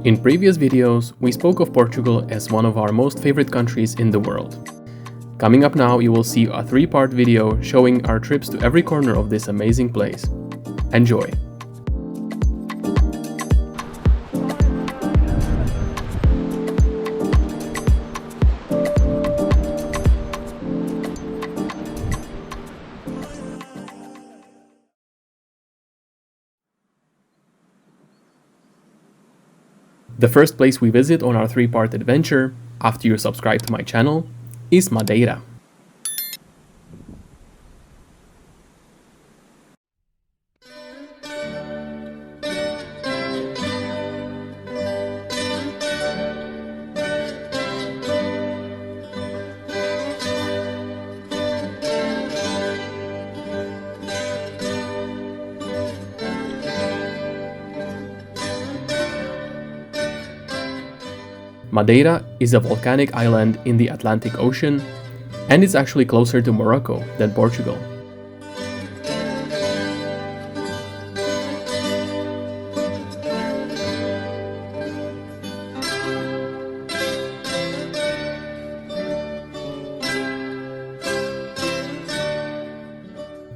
In previous videos, we spoke of Portugal as one of our most favorite countries in the world. Coming up now, you will see a 3-part video showing our trips to every corner of this amazing place. Enjoy! The first place we visit on our 3-part adventure, after you subscribe to my channel, is Madeira. Madeira is a volcanic island in the Atlantic Ocean, and it's actually closer to Morocco than Portugal.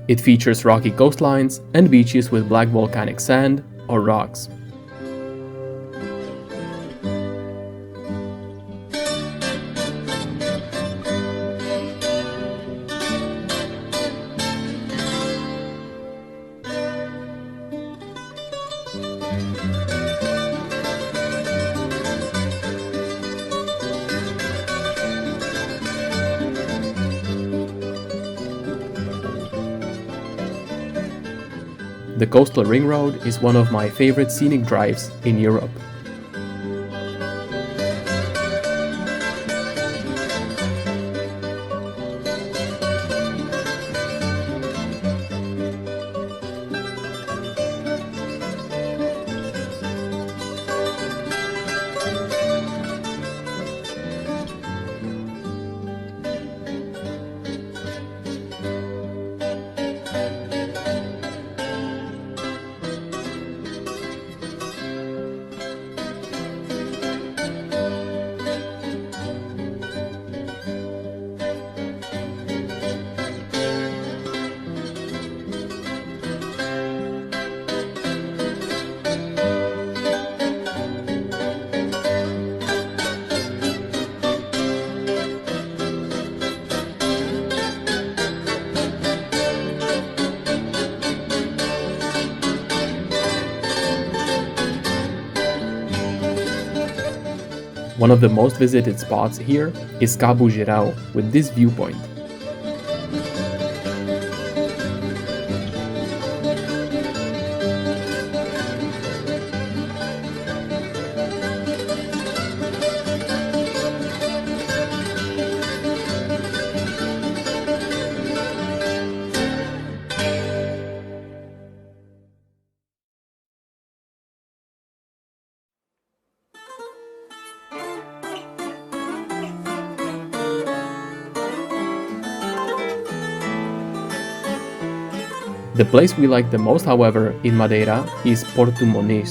It features rocky coastlines and beaches with black volcanic sand or rocks. The coastal ring road is one of my favorite scenic drives in Europe. One of the most visited spots here is Carvoeiro with this viewpoint. The place we like the most, however, in Madeira is Portimao.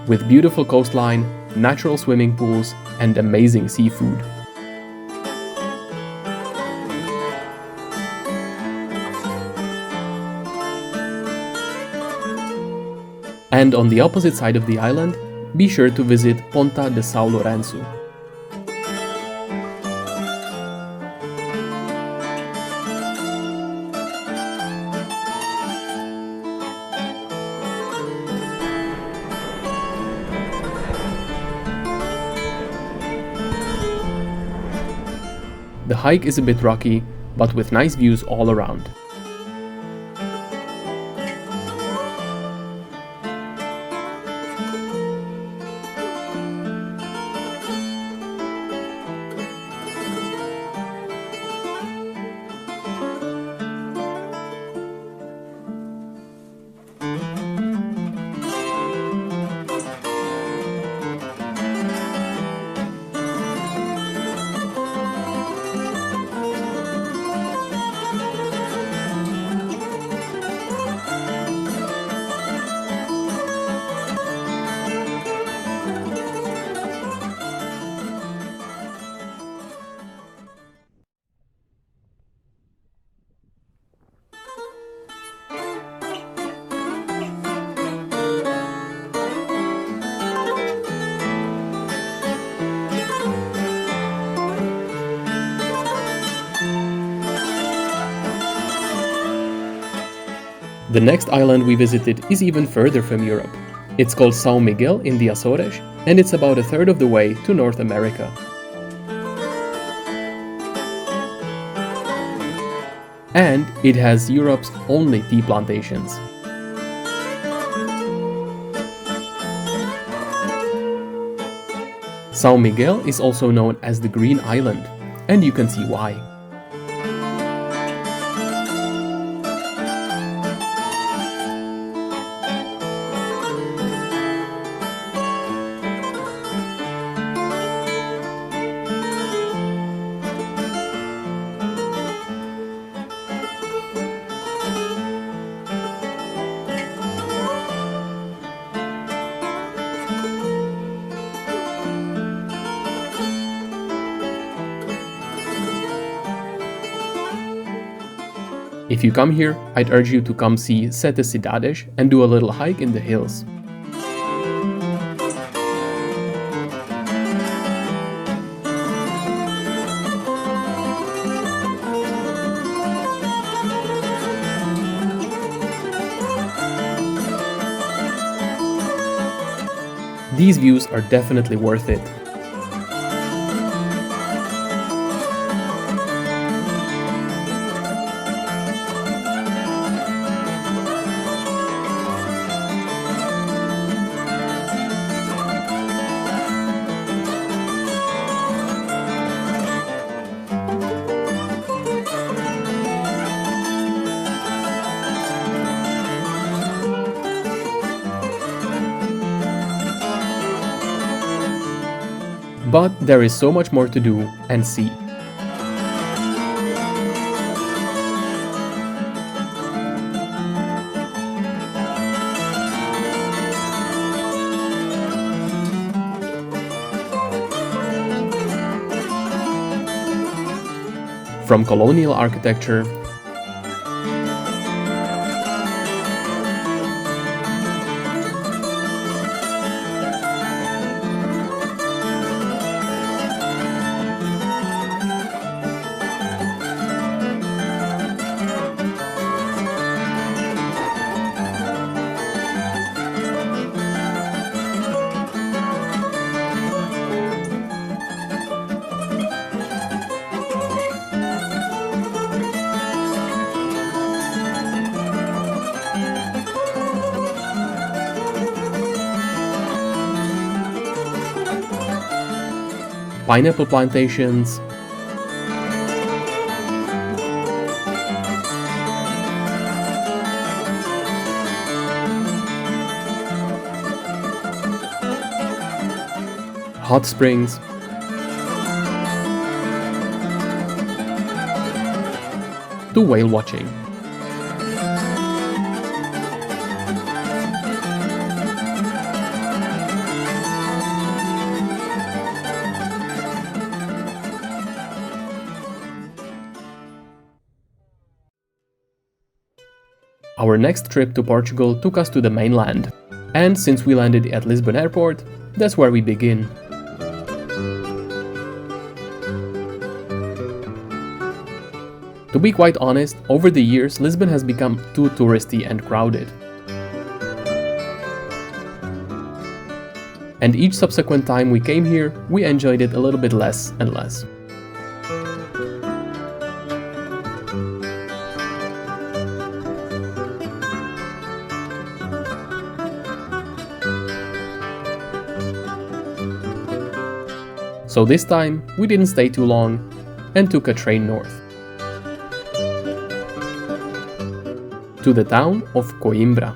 With beautiful coastline, natural swimming pools, and amazing seafood. And on the opposite side of the island, be sure to visit Ponta de São Lourenço. The hike is a bit rocky, but with nice views all around. The next island we visited is even further from Europe. It's called São Miguel in the Azores, and it's about a third of the way to North America. And it has Europe's only tea plantations. São Miguel is also known as the Green Island, and you can see why. If you come here, I'd urge you to come see Sete Cidades and do a little hike in the hills. These views are definitely worth it. But there is so much more to do and see. From colonial architecture pineapple plantations, hot springs, to whale watching. Our next trip to Portugal took us to the mainland, and since we landed at Lisbon airport, that's where we begin. To be quite honest, over the years Lisbon has become too touristy and crowded. And each subsequent time we came here, we enjoyed it a little bit less and less. So this time, we didn't stay too long and took a train north to the town of Coimbra.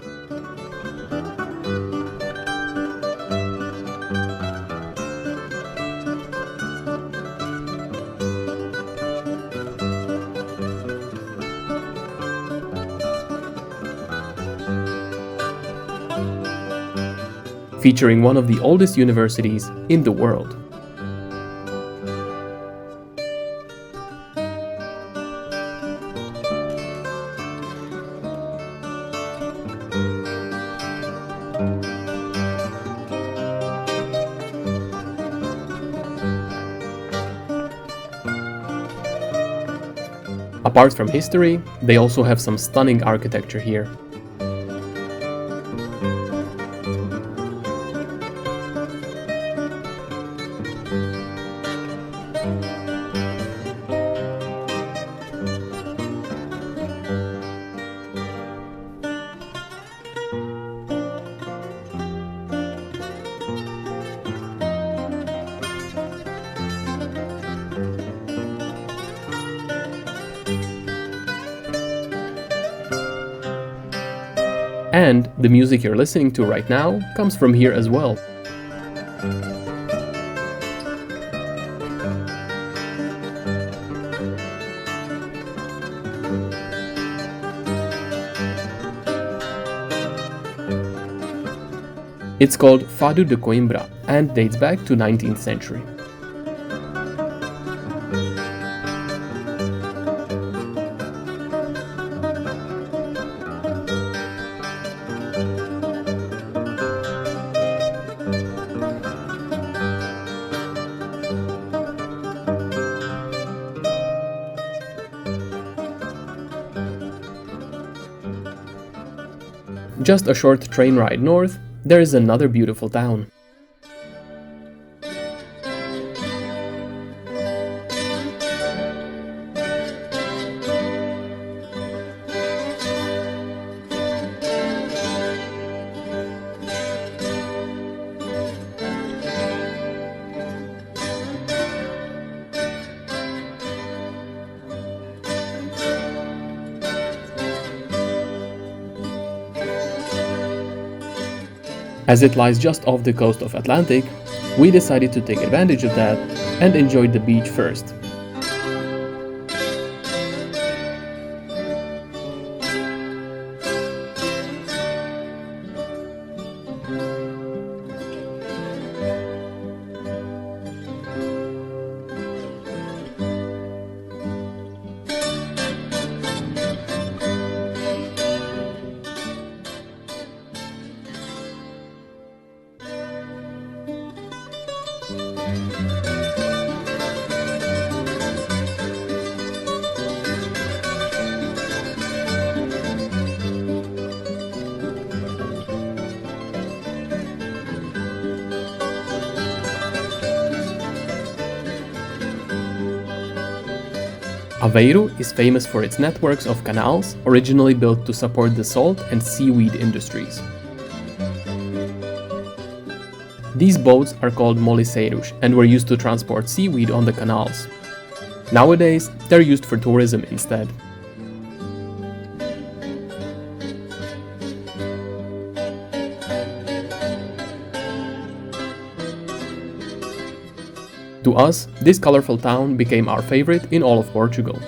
Featuring one of the oldest universities in the world. Apart from history, they also have some stunning architecture here. And the music you're listening to right now comes from here as well. It's called Fado de Coimbra and dates back to 19th century. Just a short train ride north, there is another beautiful town. As it lies just off the coast of Atlantic, we decided to take advantage of that and enjoyed the beach first. Aveiro is famous for its networks of canals originally built to support the salt and seaweed industries. These boats are called moliceiros and were used to transport seaweed on the canals. Nowadays, they're used for tourism instead. To us, this colorful town became our favorite in all of Portugal.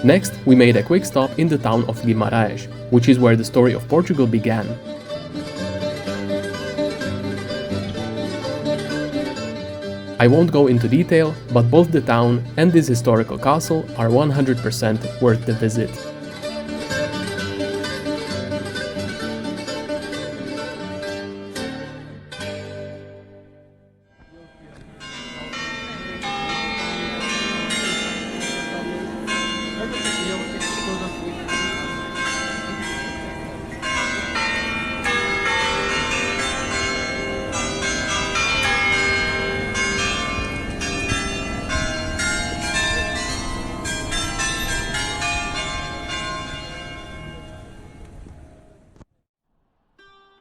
Next, we made a quick stop in the town of Guimaraes, which is where the story of Portugal began. I won't go into detail, but both the town and this historical castle are 100% worth the visit.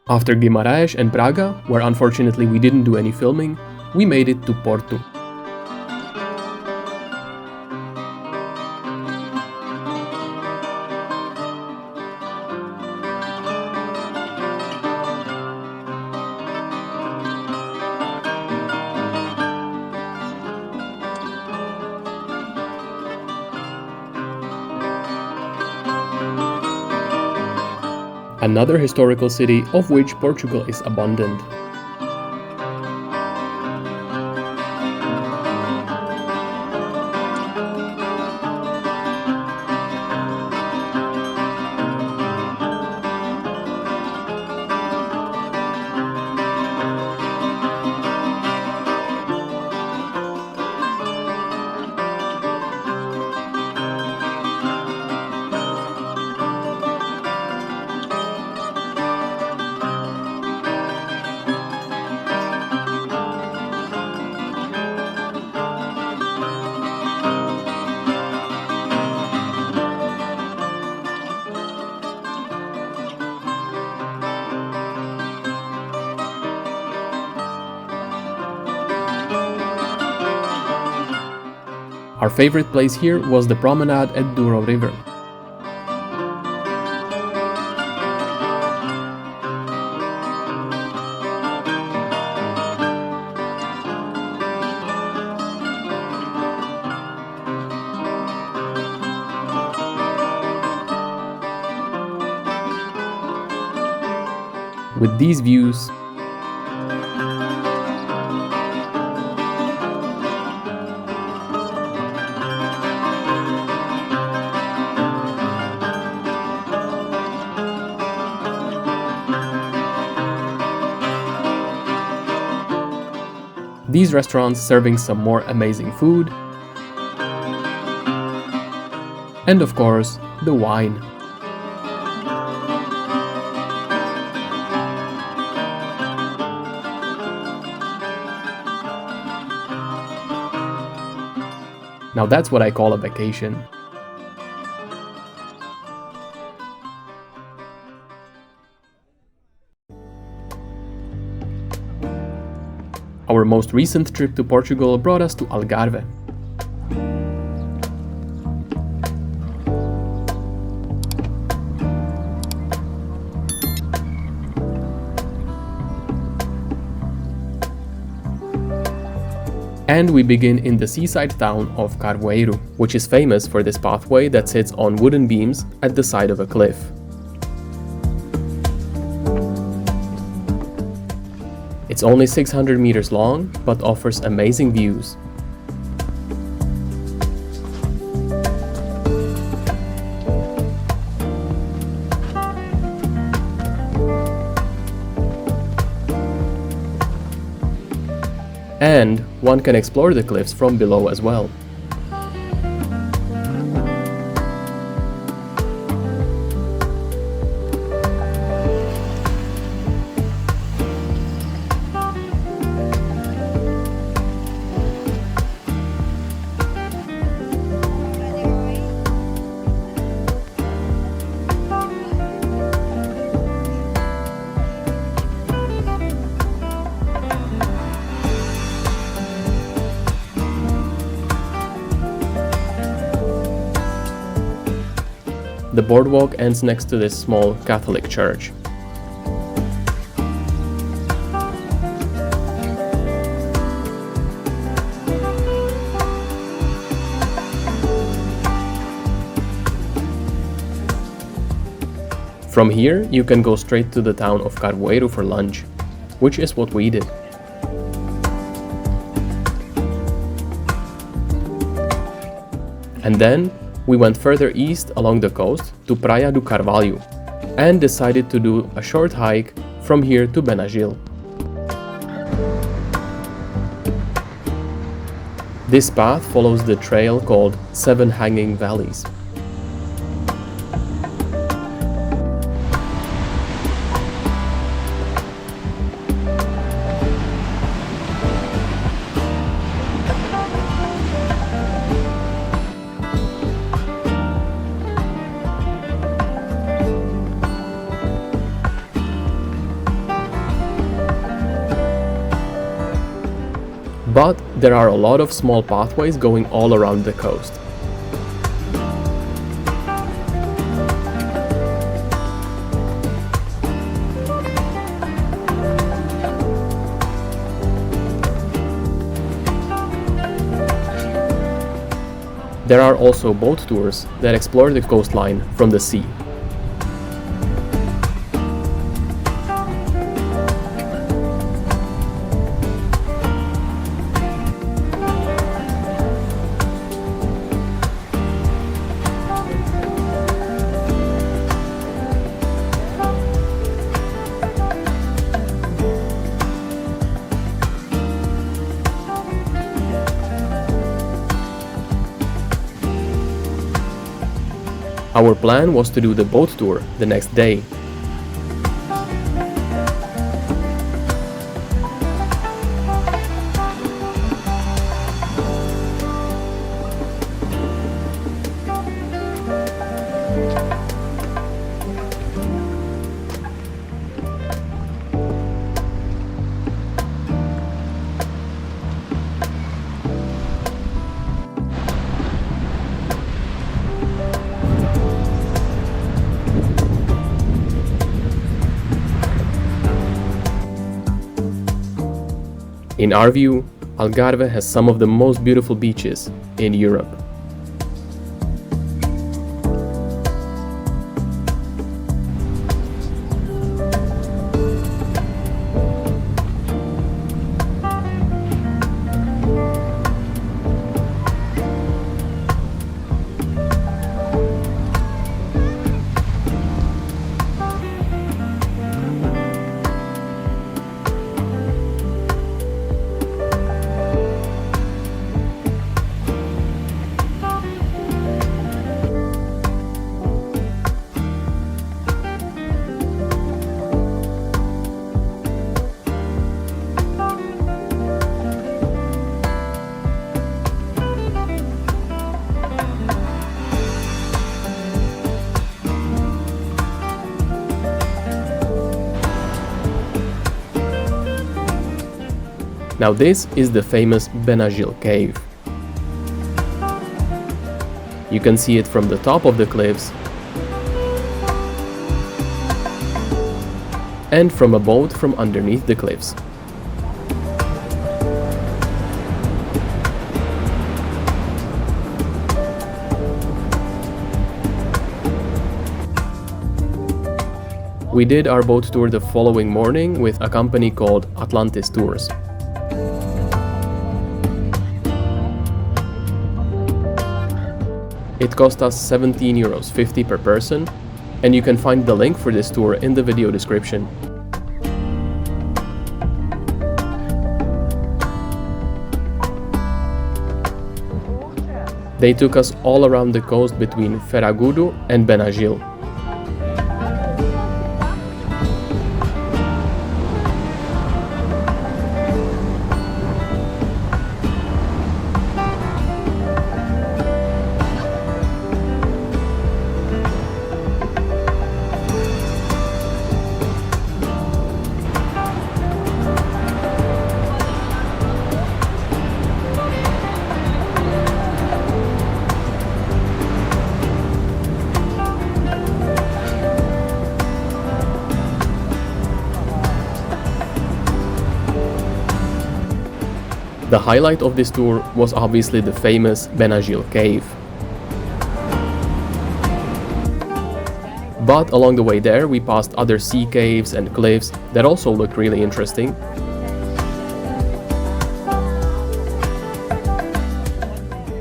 After Guimaraes and Braga, where unfortunately we didn't do any filming, we made it to Porto. Another historical city of which Portugal is abundant. Our favorite place here was the promenade at Douro River. With these views, these restaurants serving some more amazing food, and of course, the wine. Now that's what I call a vacation. Our most recent trip to Portugal brought us to Algarve. And we begin in the seaside town of Carvoeiro, which is famous for this pathway that sits on wooden beams at the side of a cliff. It's only 600 meters long, but offers amazing views. And one can explore the cliffs from below as well. The boardwalk ends next to this small Catholic church. From here, you can go straight to the town of Carvoeiro for lunch, which is what we did. And then, we went further east along the coast to Praia do Carvalho and decided to do a short hike from here to Benagil. This path follows the trail called Seven Hanging Valleys. But there are a lot of small pathways going all around the coast. There are also boat tours that explore the coastline from the sea. Our plan was to do the boat tour the next day. In our view, Algarve has some of the most beautiful beaches in Europe. Now this is the famous Benagil cave. You can see it from the top of the cliffs and from a boat from underneath the cliffs. We did our boat tour the following morning with a company called Atlantis Tours. It cost us €17.50 per person, and you can find the link for this tour in the video description. They took us all around the coast between Ferragudo and Benagil. The highlight of this tour was obviously the famous Benagil cave. But along the way there, we passed other sea caves and cliffs that also looked really interesting.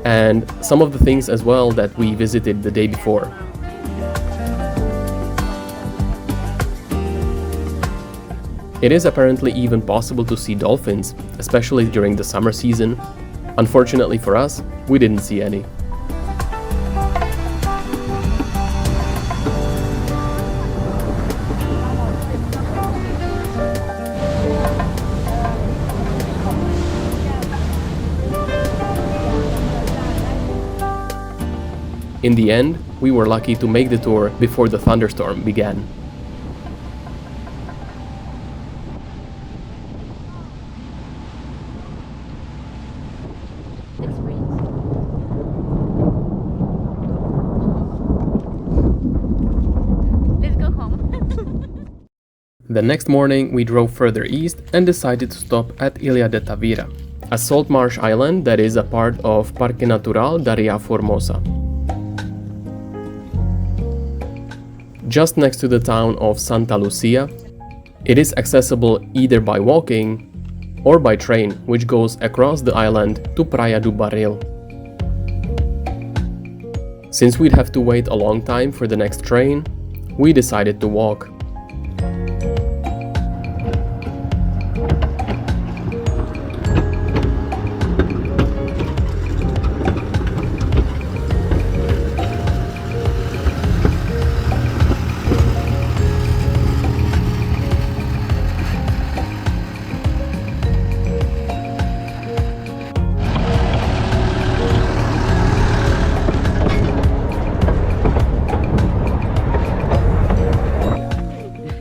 And some of the things as well that we visited the day before. It is apparently even possible to see dolphins, especially during the summer season. Unfortunately for us, we didn't see any. In the end, we were lucky to make the tour before the thunderstorm began. The next morning we drove further east and decided to stop at Ilha de Tavira, a salt marsh island that is a part of Parque Natural da Ria Formosa. Just next to the town of Santa Lucia, it is accessible either by walking or by train, which goes across the island to Praia do Barril. Since we'd have to wait a long time for the next train, we decided to walk.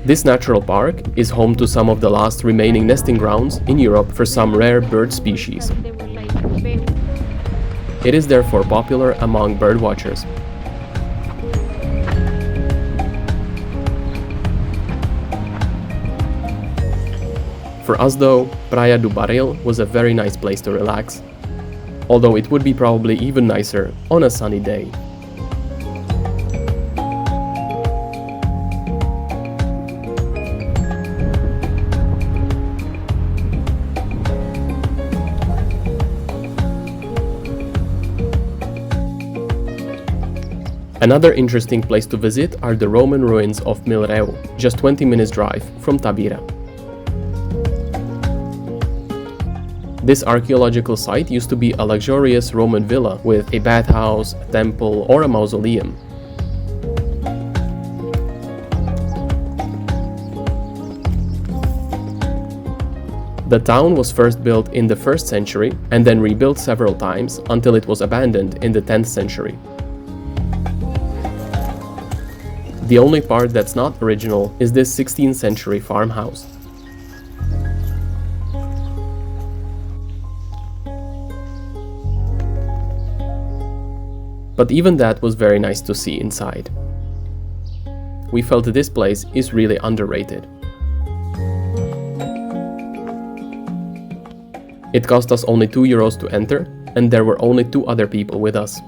This natural park is home to some of the last remaining nesting grounds in Europe for some rare bird species. It is therefore popular among bird watchers. For us though, Praia do Barril was a very nice place to relax, although it would be probably even nicer on a sunny day. Another interesting place to visit are the Roman ruins of Milreu, just 20 minutes drive from Tavira. This archaeological site used to be a luxurious Roman villa with a bathhouse, a temple, or a mausoleum. The town was first built in the 1st century and then rebuilt several times until it was abandoned in the 10th century. The only part that's not original is this 16th century farmhouse. But even that was very nice to see inside. We felt this place is really underrated. It cost us only €2 to enter, and there were only 2 other people with us.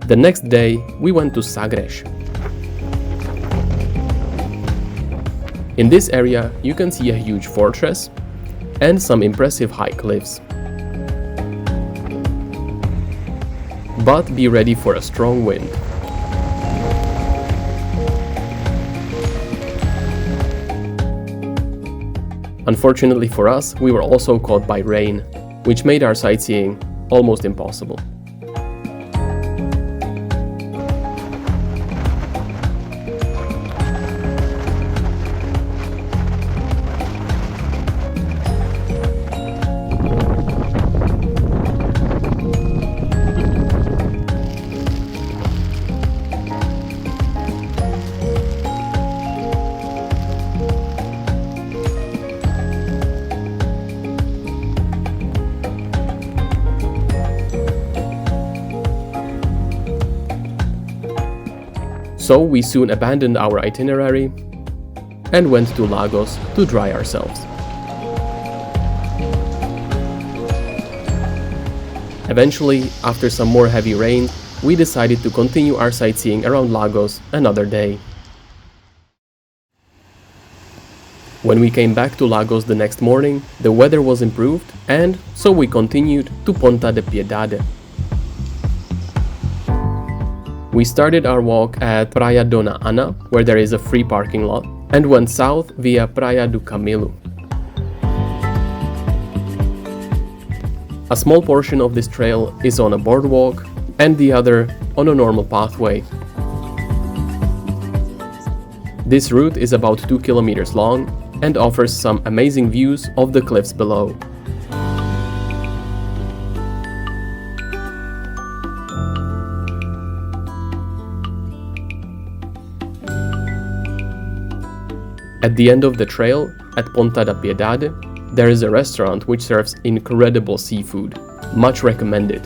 The next day, we went to Sagres. In this area, you can see a huge fortress and some impressive high cliffs. But be ready for a strong wind. Unfortunately for us, we were also caught by rain, which made our sightseeing almost impossible. So we soon abandoned our itinerary and went to Lagos to dry ourselves. Eventually, after some more heavy rain, we decided to continue our sightseeing around Lagos another day. When we came back to Lagos the next morning, the weather was improved, and so we continued to Ponta de Piedade. We started our walk at Praia Dona Ana, where there is a free parking lot, and went south via Praia do Camelo. A small portion of this trail is on a boardwalk, and the other on a normal pathway. This route is about 2 kilometers long and offers some amazing views of the cliffs below. At the end of the trail, at Ponta da Piedade, there is a restaurant which serves incredible seafood. Much recommended.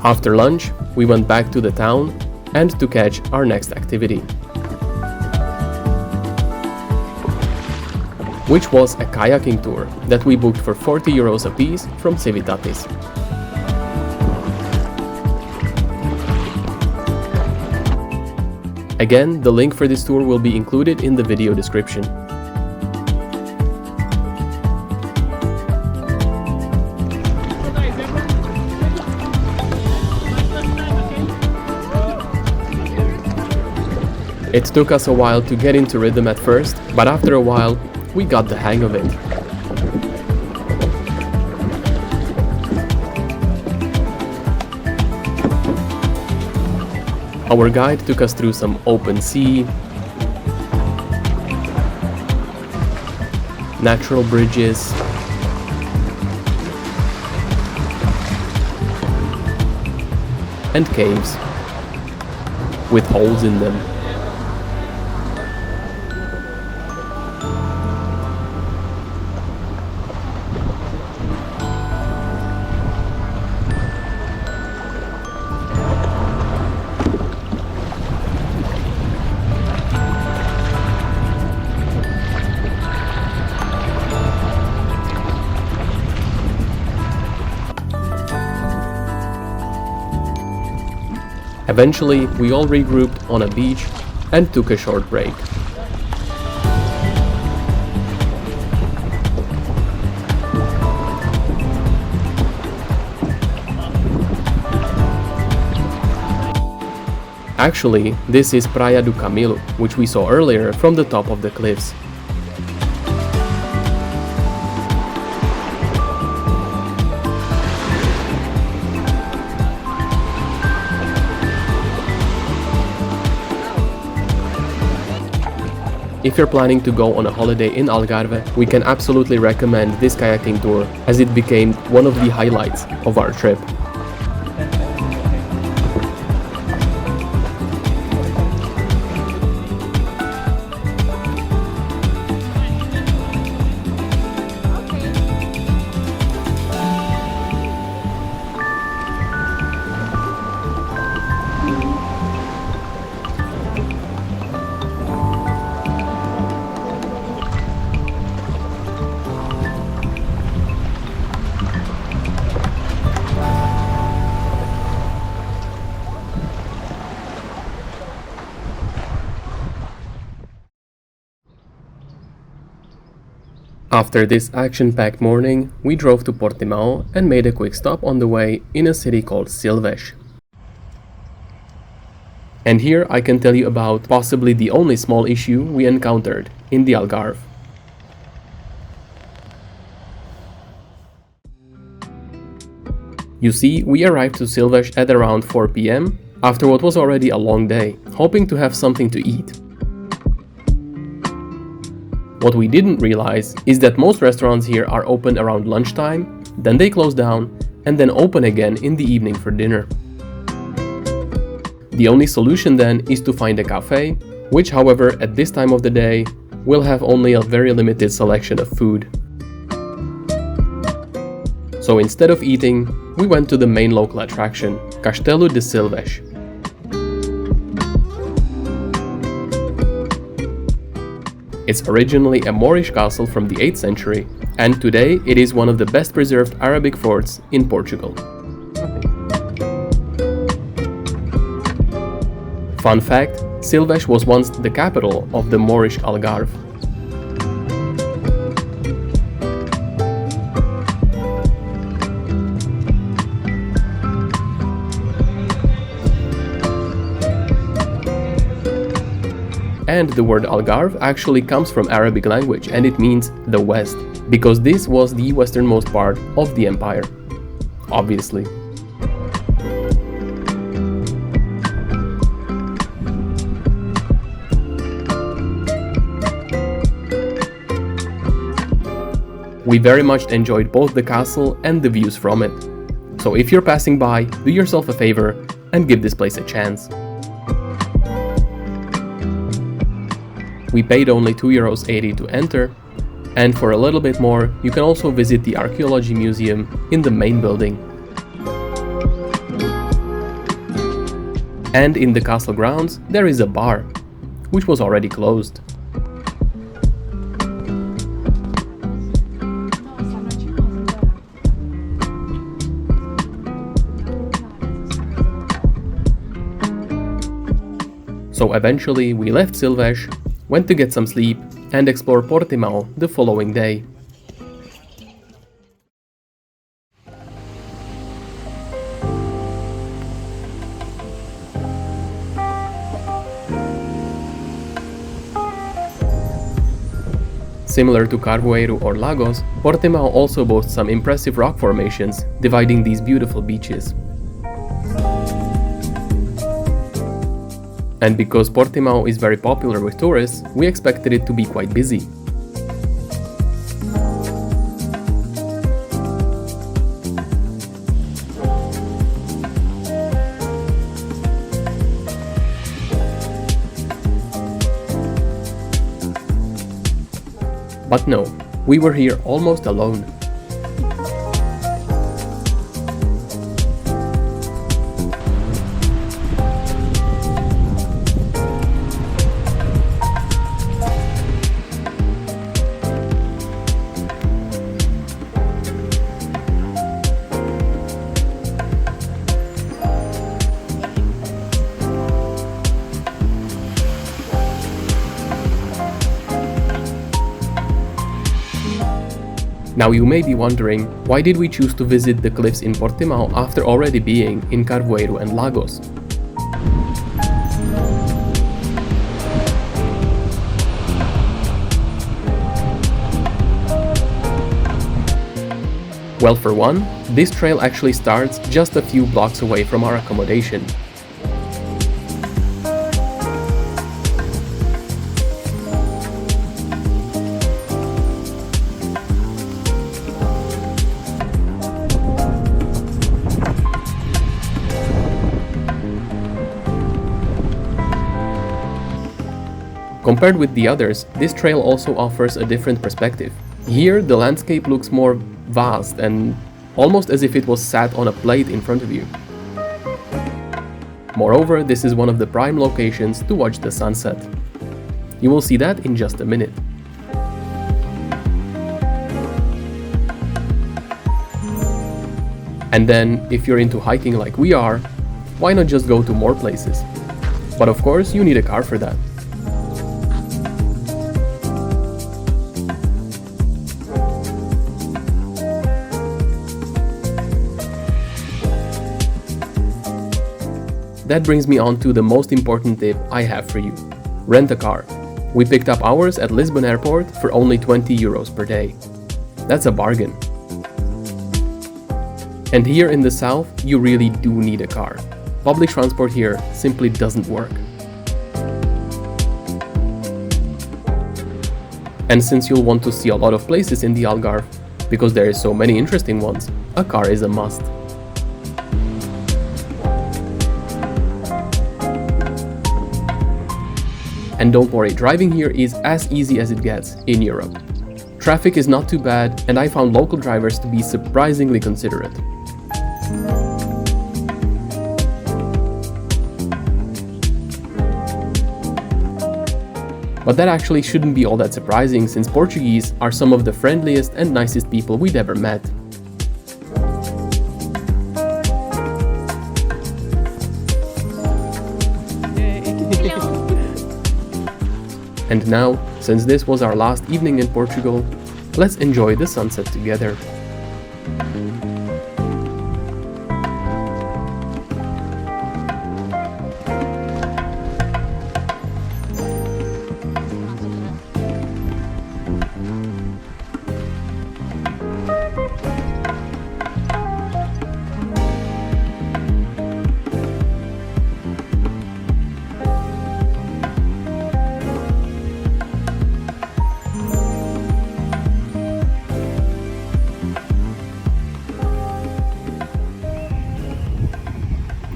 After lunch, we went back to the town and to catch our next activity, which was a kayaking tour that we booked for €40 apiece from Civitatis. Again, the link for this tour will be included in the video description. It took us a while to get into rhythm at first, but after a while, we got the hang of it. Our guide took us through some open sea, natural bridges, and caves with holes in them. Eventually, we all regrouped on a beach and took a short break. Actually, this is Praia do Camilo, which we saw earlier from the top of the cliffs. If you're planning to go on a holiday in Algarve, we can absolutely recommend this kayaking tour, as it became one of the highlights of our trip. After this action-packed morning, we drove to Portimao and made a quick stop on the way in a city called Silves. And here I can tell you about possibly the only small issue we encountered in the Algarve. You see, we arrived to Silves at around 4 p.m. after what was already a long day, hoping to have something to eat. What we didn't realize is that most restaurants here are open around lunchtime, then they close down, and then open again in the evening for dinner. The only solution then is to find a cafe, which however at this time of the day will have only a very limited selection of food. So instead of eating, we went to the main local attraction, Castelo de Silves. It's originally a Moorish castle from the 8th century, and today it is one of the best preserved Arabic forts in Portugal. Fun fact, Silves was once the capital of the Moorish Algarve. And the word Algarve actually comes from Arabic language, and it means the west, because this was the westernmost part of the empire. Obviously. We very much enjoyed both the castle and the views from it. So if you're passing by, do yourself a favor and give this place a chance. We paid only €2.80 to enter, and for a little bit more, you can also visit the Archaeology Museum in the main building. And in the castle grounds, there is a bar, which was already closed. So eventually we left Silves, went to get some sleep, and explore Portimao the following day. Similar to Carvoeiro or Lagos, Portimao also boasts some impressive rock formations dividing these beautiful beaches. And because Portimao is very popular with tourists, we expected it to be quite busy. But no, we were here almost alone. Now you may be wondering, why did we choose to visit the cliffs in Portimao after already being in Carvoeiro and Lagos? Well, for one, this trail actually starts just a few blocks away from our accommodation. Compared with the others, this trail also offers a different perspective. Here, the landscape looks more vast and almost as if it was sat on a plate in front of you. Moreover, this is one of the prime locations to watch the sunset. You will see that in just a minute. And then, if you're into hiking like we are, why not just go to more places? But of course, you need a car for that. That brings me on to the most important tip I have for you. Rent a car. We picked up ours at Lisbon airport for only 20 euros per day. That's a bargain. And here in the south, you really do need a car. Public transport here simply doesn't work. And since you'll want to see a lot of places in the Algarve, because there are so many interesting ones, a car is a must. And don't worry, driving here is as easy as it gets in Europe. Traffic is not too bad, and I found local drivers to be surprisingly considerate. But that actually shouldn't be all that surprising, since Portuguese are some of the friendliest and nicest people we'd ever met. And now, since this was our last evening in Portugal, let's enjoy the sunset together.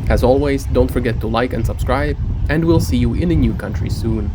As always, don't forget to like and subscribe, and we'll see you in a new country soon.